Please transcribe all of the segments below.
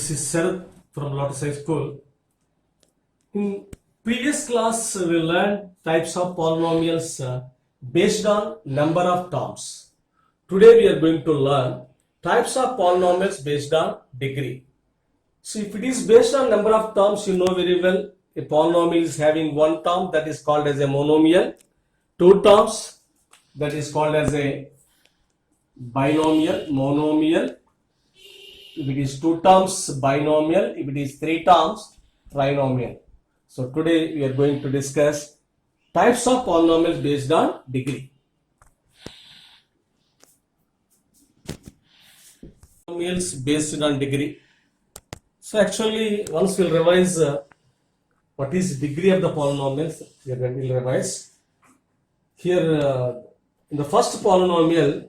This is Sarath from Lotus High School. In previous class, we learned types of polynomials based on number of terms. Today, we are going to learn types of polynomials based on degree. So, if it is based on number of terms, you know very well a polynomial is having one term, that is called as a monomial. Two terms, that is called as a binomial, monomial. If it is two terms, binomial. If it is three terms, trinomial. So today we are going to discuss types of polynomials based on degree. Polynomials based on degree. So actually once we'll revise what is degree of the polynomials, we are going to revise. Here in the first polynomial,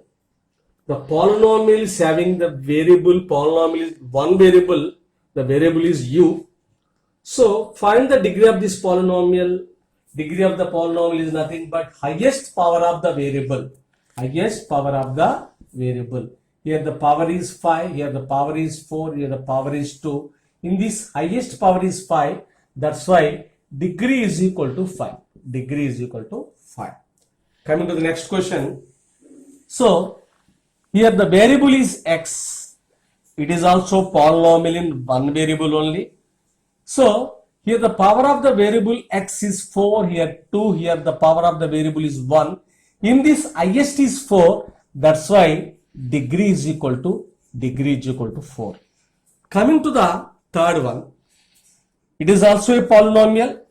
the polynomial is having the variable, polynomial is one variable, the variable is u. So find the degree of this polynomial. Degree of the polynomial is nothing but highest power of the variable. Highest power of the variable. Here the power is 5, here the power is 4, here the power is 2. In this highest power is 5, that's why degree is equal to 5. Degree is equal to 5. Coming to the next question. So here the variable is x. It is also polynomial in one variable only. So here the power of the variable x is 4, here 2, here the power of the variable is 1. In this highest is 4, that's why degree is equal to 4. Coming to the third one, it is also a polynomial.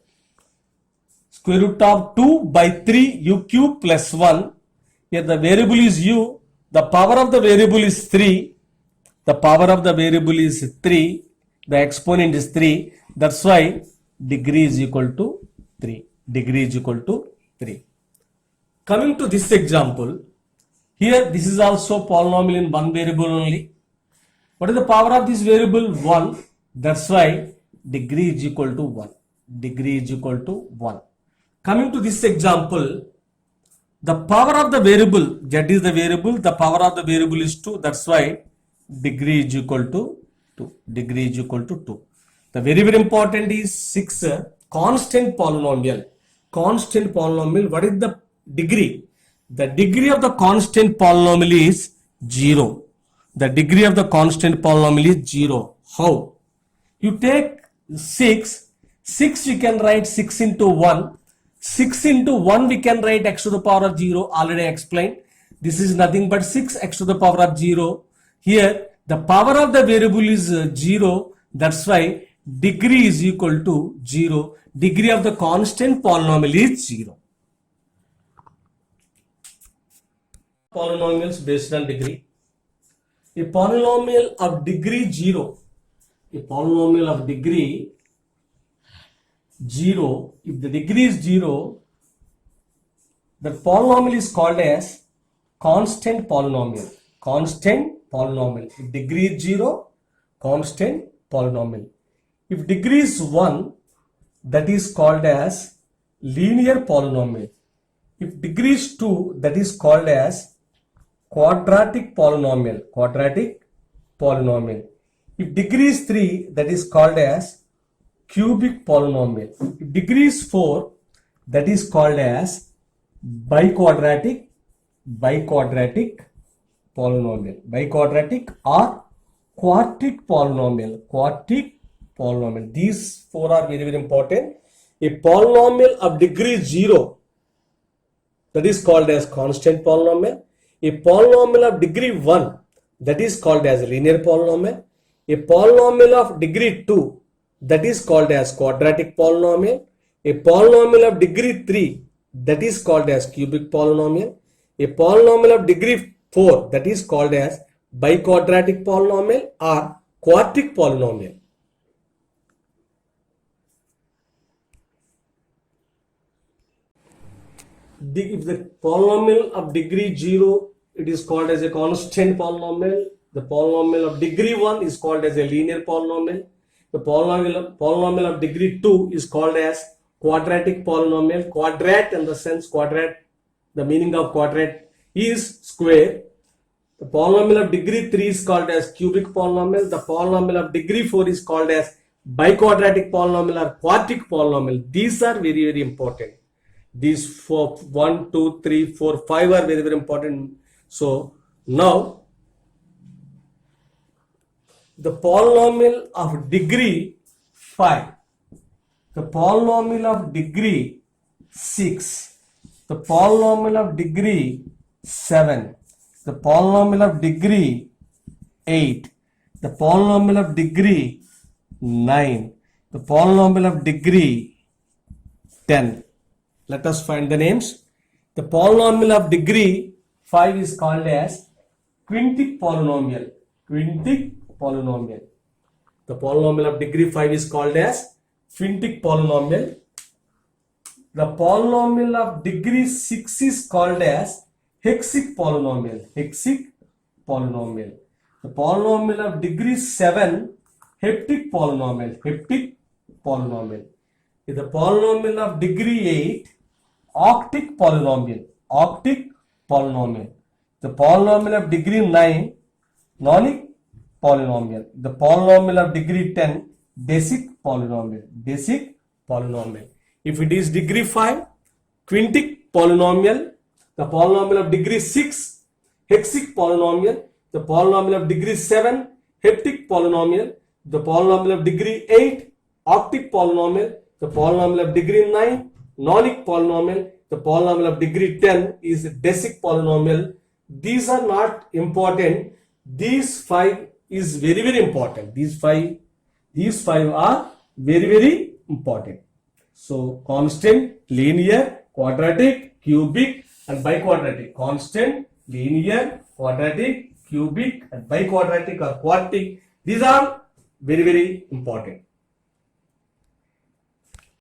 Square root of 2 by 3 u cube plus 1. Here the variable is u. The power of the variable is 3. The power of the variable is 3. The exponent is 3. That's why degree is equal to 3. Degree is equal to 3. Coming to this example, here this is also polynomial in one variable only. What is the power of this variable? 1. That's why degree is equal to 1. Degree is equal to 1. Coming to this example, the power of the variable, z is the variable, the power of the variable is 2, that's why degree is equal to 2. Degree is equal to 2. The very important is 6, constant polynomial. Constant polynomial, what is the degree? The degree of the constant polynomial is 0. The degree of the constant polynomial is 0. How? You take 6 we can write 6 into 1. 6 into 1 we can write x to the power of 0, already explained. This is nothing but 6 x to the power of 0. Here the power of the variable is 0, that's why degree is equal to 0. Degree of the constant polynomial is 0. Polynomials based on degree. A polynomial of degree 0. A polynomial of degree 0, if the degree is 0, the polynomial is called as constant polynomial. Constant polynomial. If degree is 0, constant polynomial. If degree is 1, that is called as linear polynomial. If degree is 2, that is called as quadratic polynomial. Quadratic polynomial. If degree is 3, that is called as cubic polynomial. If degree is 4, that is called as biquadratic polynomial. Biquadratic or quartic polynomial. Quartic polynomial. These four are very important. A polynomial of degree 0, that is called as constant polynomial. A polynomial of degree 1, that is called as linear polynomial. A polynomial of degree 2, that is called as quadratic polynomial. A polynomial of degree 3, that is called as cubic polynomial. A polynomial of degree 4, that is called as biquadratic polynomial or quartic polynomial. If the polynomial of degree 0, it is called as a constant polynomial. The polynomial of degree 1 is called as a linear polynomial. The polynomial of degree 2 is called as quadratic polynomial. Quadrat, in the sense quadrat, the meaning of quadrat is square. The polynomial of degree 3 is called as cubic polynomial. The polynomial of degree 4 is called as biquadratic polynomial or quartic polynomial. These are very, very important. These 4, 1, 2, 3, 4, 5 are very, very important. So now the polynomial of degree 5, the polynomial of degree 6, the polynomial of degree 7, the polynomial of degree 8, the polynomial of degree 9, the polynomial of degree 10. Let us find the names. The polynomial of degree 5 is called as quintic polynomial. Quintic polynomial. The polynomial of degree 5 is called as quintic polynomial. The polynomial of degree 6 is called as hexic polynomial. Hexic polynomial. The polynomial of degree 7, heptic polynomial. Heptic polynomial. The polynomial of degree 8, octic polynomial. Octic polynomial. The polynomial of degree 9, nonic polynomial. The polynomial of degree 10, decic polynomial. Decic polynomial. If it is degree 5, quintic polynomial. The polynomial of degree 6, hexic polynomial. The polynomial of degree 7, heptic polynomial. The polynomial of degree 8, octic polynomial. The polynomial of degree 9, nonic polynomial. The polynomial of degree 10 is decic polynomial. These are not important. These 5 is very, very important. These five are very, very important. So constant, linear, quadratic, cubic and biquadratic. Constant, linear, quadratic, cubic and biquadratic or quartic. These are very, very important.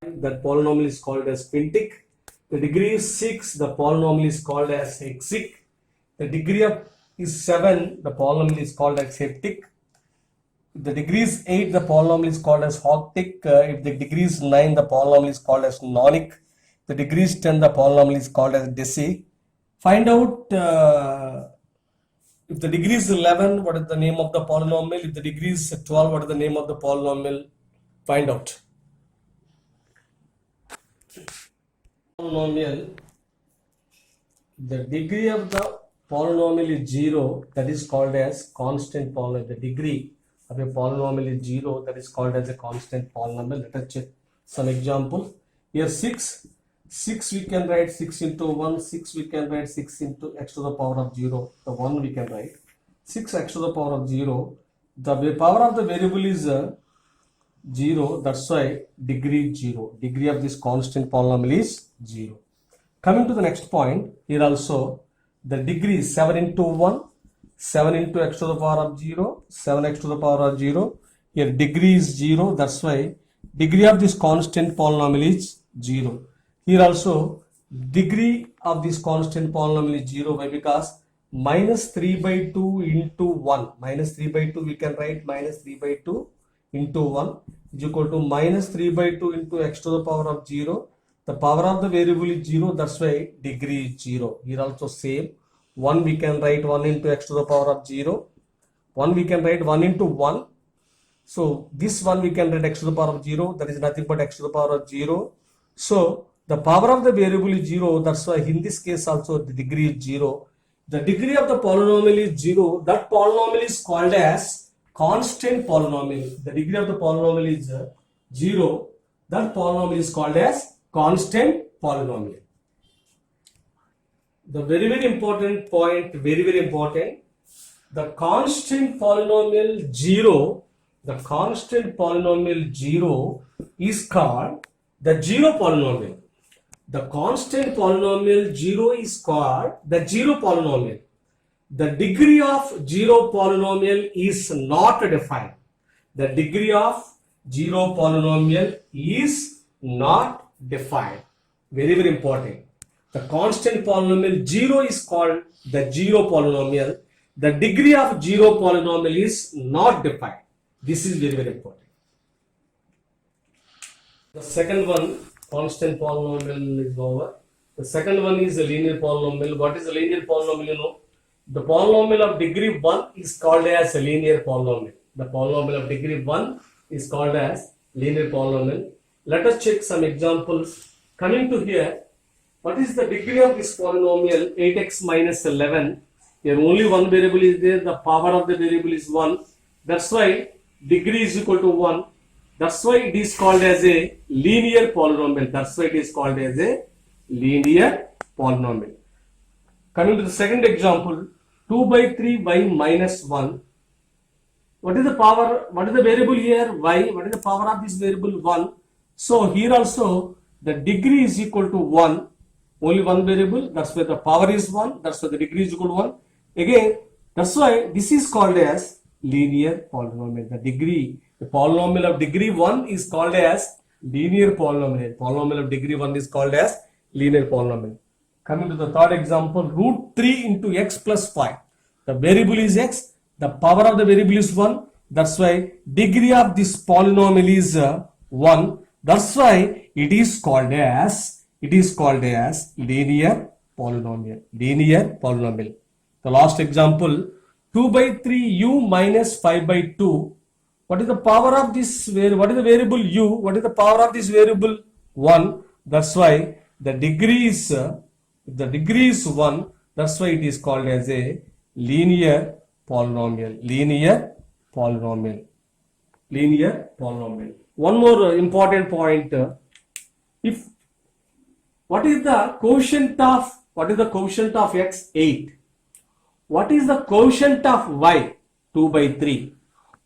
That polynomial is called as quintic. The degree is 6, the polynomial is called as hexic. The degree of is 7, the polynomial is called as heptic. If the degree is 8, the polynomial is called as octic. If the degree is 9, the polynomial is called as nonic. The degree is 10, the polynomial is called as decic. Find out if the degree is 11, what is the name of the polynomial? If the degree is 12, what is the name of the polynomial? Find out. Polynomial, the degree of the polynomial is 0, that is called as constant polynomial. The degree of a polynomial is 0, that is called as a constant polynomial. Let us check some example. Here 6 we can write 6 into 1, 6 we can write 6 into x to the power of 0, the 1 we can write 6x to the power of 0. The power of the variable is 0, that's why degree 0. Degree of this constant polynomial is 0. Coming to the next point, here also the degree is 7 into 1, 7 into x to the power of 0, 7x to the power of 0. Here degree is 0, that's why degree of this constant polynomial is 0. Here also degree of this constant polynomial is 0. Why? Because minus 3 by 2 into 1. Minus 3 by 2 we can write minus 3 by 2 into 1 is equal to minus 3 by 2 into x to the power of 0. The power of the variable is 0, that's why degree is 0. Here also same. 1 we can write 1 into x to the power of 0. 1 we can write 1 into 1. So this one we can write x to the power of 0. That is nothing but x to the power of 0. So the power of the variable is 0. That's why in this case also the degree is 0. The degree of the polynomial is 0. That polynomial is called as constant polynomial. The degree of the polynomial is 0. That polynomial is called as constant polynomial. The very, very important point, very, very important. The constant polynomial 0, the constant polynomial 0 is called the 0 polynomial. The constant polynomial 0 is called the 0 polynomial. The degree of 0 polynomial is not defined. The degree of 0 polynomial is not defined. Very, very important. The constant polynomial 0 is called the 0 polynomial. The degree of 0 polynomial is not defined. This is very, very important. The second one, constant polynomial is over. The second one is a linear polynomial. What is a linear polynomial? You know, the polynomial of degree 1 is called as a linear polynomial. The polynomial of degree 1 is called as linear polynomial. Let us check some examples. Coming to here, what is the degree of this polynomial 8x minus 11? Here only one variable is there, the power of the variable is 1. That's why degree is equal to 1. That's why it is called as a linear polynomial. That's why it is called as a linear polynomial. Coming to the second example, 2 by 3 y minus 1. What is the power? What is the variable here? Y. What is the power of this variable? 1. So here also the degree is equal to 1. Only one variable. That's why the power is 1. That's why the degree is equal to 1. Again, that's why this is called as linear polynomial. The polynomial of degree 1 is called as linear polynomial. Polynomial of degree 1 is called as linear polynomial. Coming to the third example, root 3 into x plus 5. The variable is x. The power of the variable is 1. That's why degree of this polynomial is 1. That's why it is called as linear polynomial. Linear polynomial. The last example, 2 by 3 u minus 5 by 2. What is the power of this variable? What is the variable u? What is the power of this variable? 1. That's why the degree is 1. That's why it is called as a linear polynomial. Linear polynomial. Linear polynomial. One more important point. If what is the quotient of x? 8. What is the quotient of y? 2 by 3.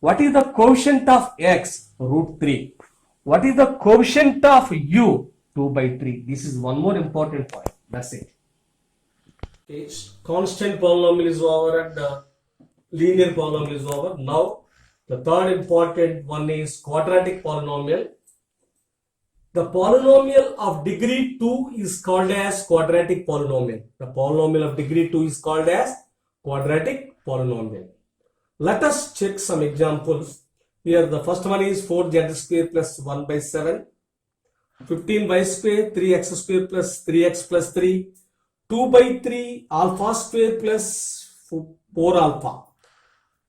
What is the quotient of x? Root 3. What is the quotient of u? 2 by 3. This is one more important point. That's it. Okay. Constant polynomial is over and linear polynomial is over. Now the third important one is quadratic polynomial. The polynomial of degree 2 is called as quadratic polynomial. The polynomial of degree 2 is called as quadratic polynomial. Let us check some examples. Here the first one is 4z square plus 1 by 7. 15y square, 3x square plus 3x plus 3. 2 by 3 alpha square plus 4 alpha.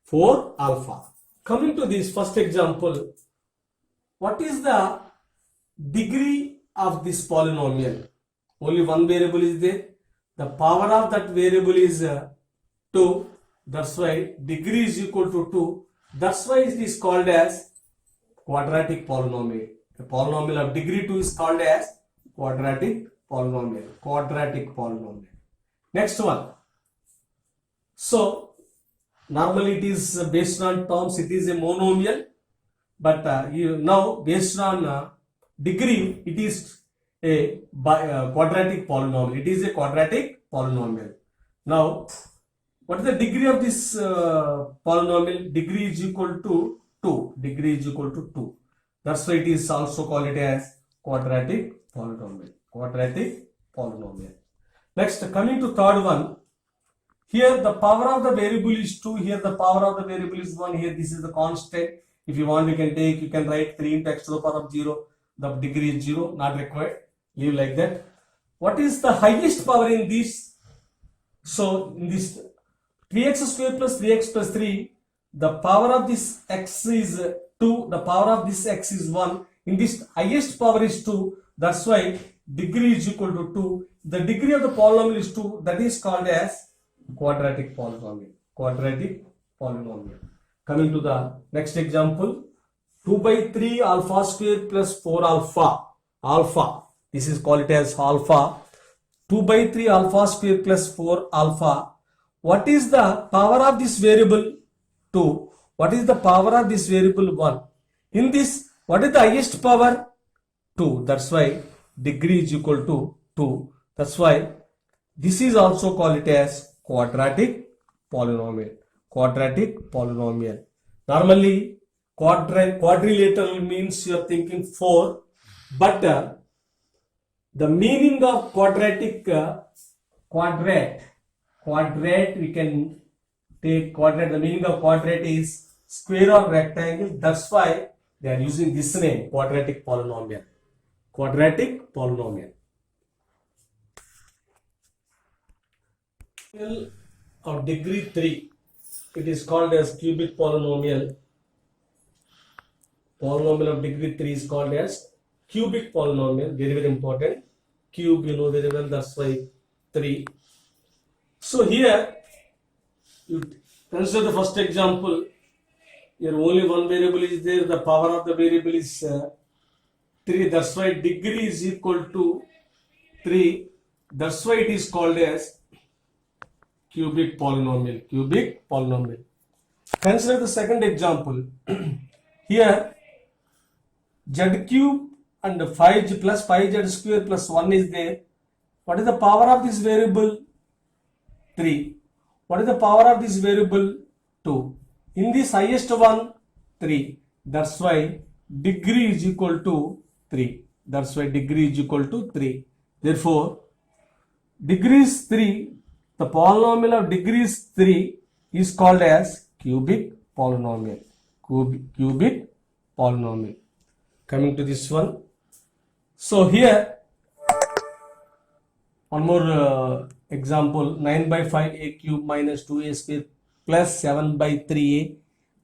4 alpha. Coming to this first example, what is the degree of this polynomial? Only one variable is there. The power of that variable is 2. That's why degree is equal to 2. That's why it is called as quadratic polynomial. The polynomial of degree 2 is called as quadratic polynomial. Quadratic polynomial. Next one. So normally it is based on terms, it is a monomial, but now based on degree, it is a quadratic polynomial. It is a quadratic polynomial. Now, what is the degree of this polynomial? Degree is equal to 2. Degree is equal to 2. That's why it is also called it as quadratic polynomial. Quadratic polynomial. Next, coming to third one. Here the power of the variable is 2. Here the power of the variable is 1. Here this is the constant. If you want, you can write 3 into x to the power of 0. The degree is 0. Not required. Leave like that. What is the highest power in this? So in this 3x square plus 3x plus 3, the power of this x is 2. The power of this x is 1. In this highest power is 2. That's why degree is equal to 2. The degree of the polynomial is 2. That is called as quadratic polynomial. Quadratic polynomial. Coming to the next example, 2 by 3 alpha square plus 4 alpha. Alpha. This is called as alpha. 2 by 3 alpha square plus 4 alpha. What is the power of this variable? 2. What is the power of this variable? 1. In this, what is the highest power? 2. That's why degree is equal to 2. That's why this is also called it as quadratic polynomial. Quadratic polynomial. Normally, quadrilateral means you are thinking 4, but the meaning of quadratic quadrat we can take quadrat. The meaning of quadrat is square or rectangle. That's why they are using this name, quadratic polynomial. Quadratic polynomial. of degree 3, it is called as cubic polynomial. Polynomial of degree 3 is called as cubic polynomial. Very, very important. Cube, you know very well, that's why 3. So here, you consider the first example. Here only one variable is there. The power of the variable is 3. That's why degree is equal to 3. That's why it is called as cubic polynomial. Cubic polynomial. Consider the second example. Here z cube and 5z plus 5z square plus 1 is there. What is the power of this variable? 3. What is the power of this variable? 2. In this highest one, 3. That's why degree is equal to 3. That's why degree is equal to 3. Therefore, degree is 3. The polynomial of degree is 3 is called as cubic polynomial. Cubic polynomial. Coming to this one. So here, one more example, 9 by 5a cube minus 2a square plus 7 by 3a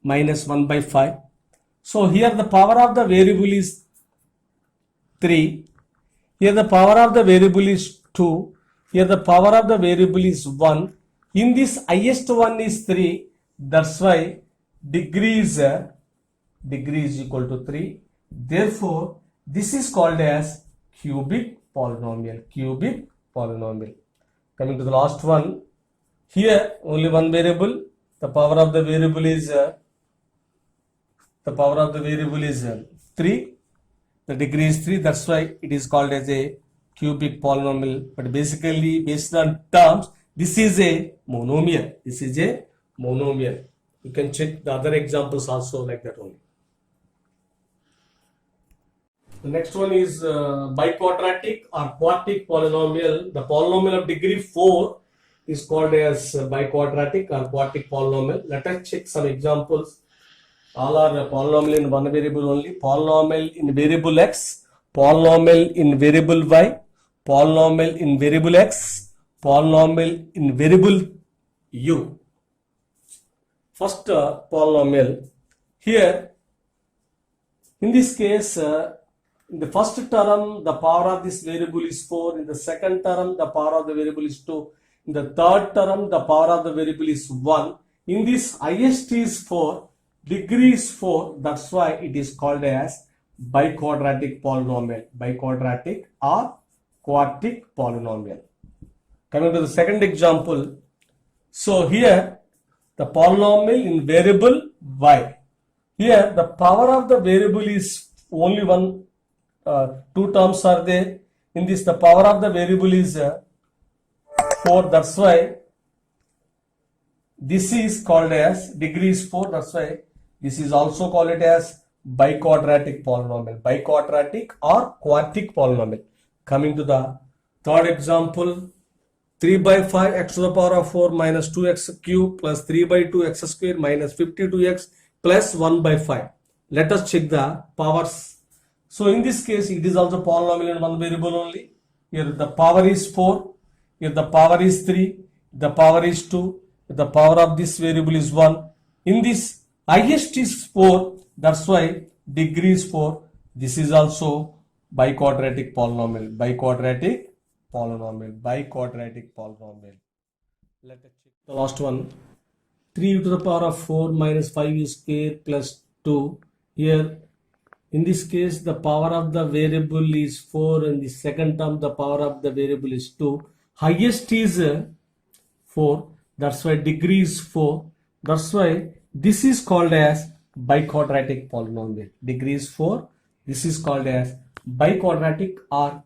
minus 1 by 5. So here the power of the variable is 3. Here the power of the variable is 2. Here the power of the variable is 1. In this highest one is 3. That's why degree is equal to 3. Therefore, this is called as cubic polynomial. Cubic polynomial. Coming to the last one. Here only one variable. The power of the variable is 3. The degree is 3. That's why it is called as a cubic polynomial. But basically, based on terms, this is a monomial. This is a monomial. You can check the other examples also like that only. The next one is biquadratic or quartic polynomial. The polynomial of degree 4 is called as biquadratic or quartic polynomial. Let us check some examples. All are polynomial in one variable only. Polynomial in variable x, polynomial in variable y, polynomial in variable x, polynomial in variable u. First polynomial. Here, in this case, in the first term, the power of this variable is 4. In the second term, the power of the variable is 2. In the third term, the power of the variable is 1. In this highest is 4. Degree is 4. That's why it is called as biquadratic polynomial. Biquadratic or quartic polynomial. Coming to the second example. So here, the polynomial in variable y. Here, the power of the variable is only one. Two terms are there. In this, the power of the variable is 4. That's why this is called as degree is 4. That's why this is also called it as biquadratic polynomial. Biquadratic or quartic polynomial. Coming to the third example, 3 by 5 x to the power of 4 minus 2x cube plus 3 by 2 x square minus 52x plus 1 by 5. Let us check the powers. So in this case, it is also polynomial in one variable only. Here the power is 4. Here the power is 3. The power is 2. The power of this variable is 1. In this, highest is 4. That's why degree is 4. This is also biquadratic polynomial. Biquadratic polynomial. Biquadratic polynomial. Let us check the last one. 3 to the power of 4 minus 5 square plus 2. Here, in this case, the power of the variable is 4. In the second term, the power of the variable is 2. Highest is 4. That's why degree is 4. That's why this is called as biquadratic polynomial. Degree is 4. This is called as biquadratic or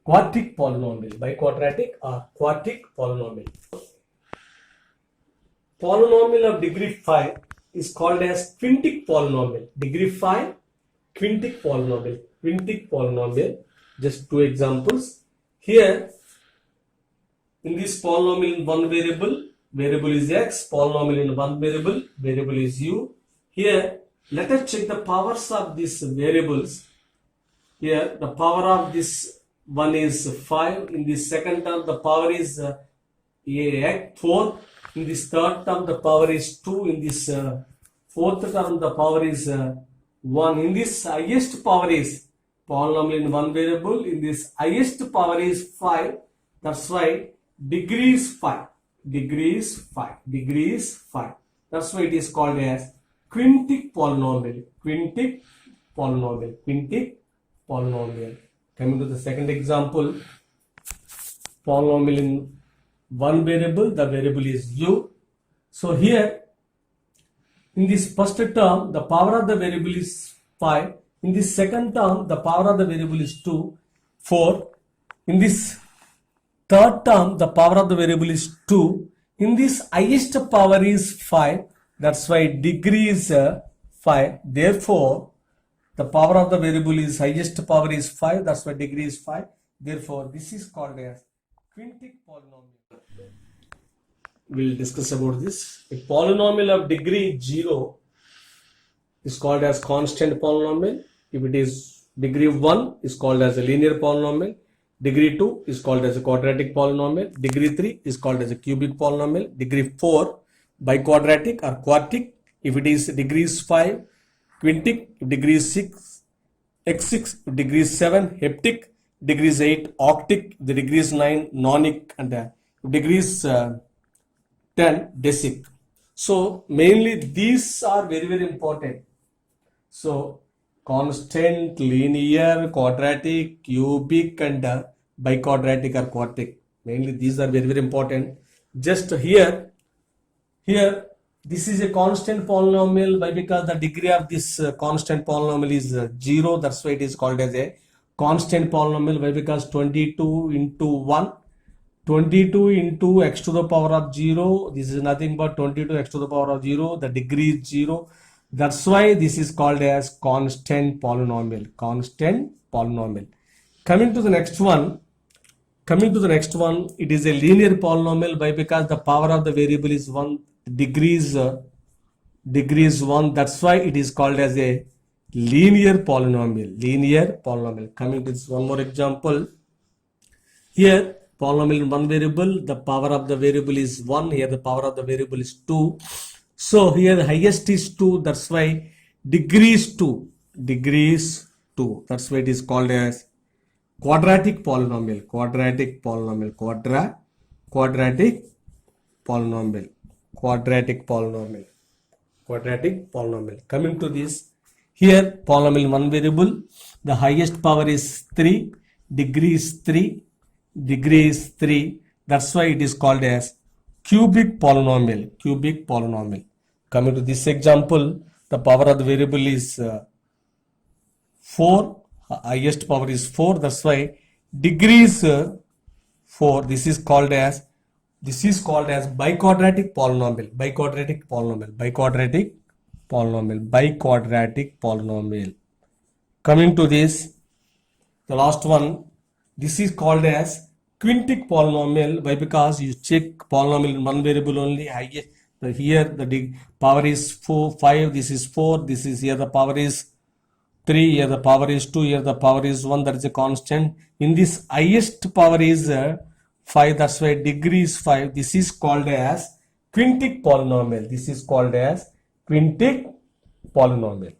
quartic polynomial. Biquadratic or quartic polynomial. Polynomial of degree 5 is called as quintic polynomial. Degree 5, quintic polynomial. Quintic polynomial. Just two examples. Here, in this polynomial in one variable, variable is x. Polynomial in one variable, variable is u. Here, let us check the powers of these variables. Here, the power of this one is 5. In the second term, the power is 4. In this third term, the power is 2. In this fourth term, the power is 1. In this highest power is polynomial in one variable. In this highest power is 5. That's why degree is 5. Degree is 5. Degree is 5. That's why it is called as quintic polynomial. Quintic polynomial. Quintic polynomial. Coming to the second example, polynomial in one variable, the variable is u. So here, in this first term, the power of the variable is 5. In this second term, the power of the variable is 2, 4. In this third term, the power of the variable is 2. In this highest power is 5. That's why degree is 5. Therefore, the power of the variable is highest power is 5. That's why degree is 5. Therefore, this is called as quintic polynomial. We'll discuss about this. A polynomial of degree 0 is called as constant polynomial. If it is degree 1 is called as a linear polynomial. Degree 2 is called as a quadratic polynomial. Degree 3 is called as a cubic polynomial. Degree 4 biquadratic or quartic. If it is degree is 5, quintic. If degree is 6, x6. If degree is 7, heptic. Degree is 8, octic. The degree is 9, nonic. And degree is 10, decic. So mainly these are very, very important. So constant, linear, quadratic, cubic and biquadratic or quartic. Mainly these are very, very important. Just here, this is a constant polynomial. Why? Because the degree of this constant polynomial is 0. That's why it is called as a constant polynomial. Why? Because 22 into 1. 22 into x to the power of 0. This is nothing but 22 x to the power of 0. The degree is 0. That's why this is called as constant polynomial. Constant polynomial. Coming to the next one, it is a linear polynomial. Why? Because the power of the variable is 1. Degree is 1. That's why it is called as a linear polynomial. Linear polynomial. Coming to this one more example. Here, polynomial in one variable, the power of the variable is 1. Here the power of the variable is 2. So here the highest is 2. That's why degree is 2. Degree is 2. That's why it is called as quadratic polynomial. Quadratic polynomial. Quadratic polynomial. Quadratic polynomial. Quadratic polynomial. Coming to this, here polynomial in one variable, the highest power is 3. Degree is 3. Degree is 3. That's why it is called as cubic polynomial. Cubic polynomial. Coming to this example, the power of the variable is 4. Highest power is 4. That's why degree is 4. This is called as biquadratic polynomial. Biquadratic polynomial. Biquadratic polynomial. Biquadratic polynomial. Coming to this, the last one. This is called as quintic polynomial. Why? Because you check polynomial in one variable only. Highest, here the power is 4, 5. This is 4. This is here the power is 3. Here the power is 2. Here the power is 1. That is a constant. In this highest power is 5. That's why degree is 5. This is called as quintic polynomial. This is called as quintic polynomial.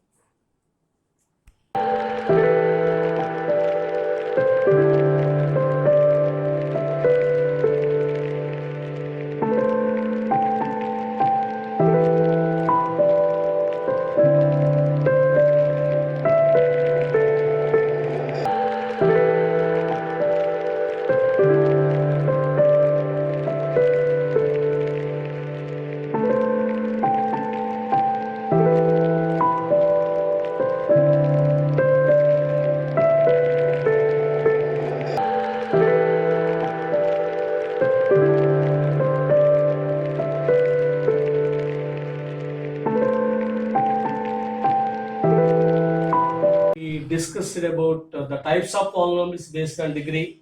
Discussed about the types of polynomials based on degree.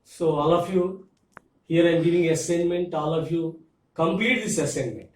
So all of you, here I am giving assignment, all of you complete this assignment.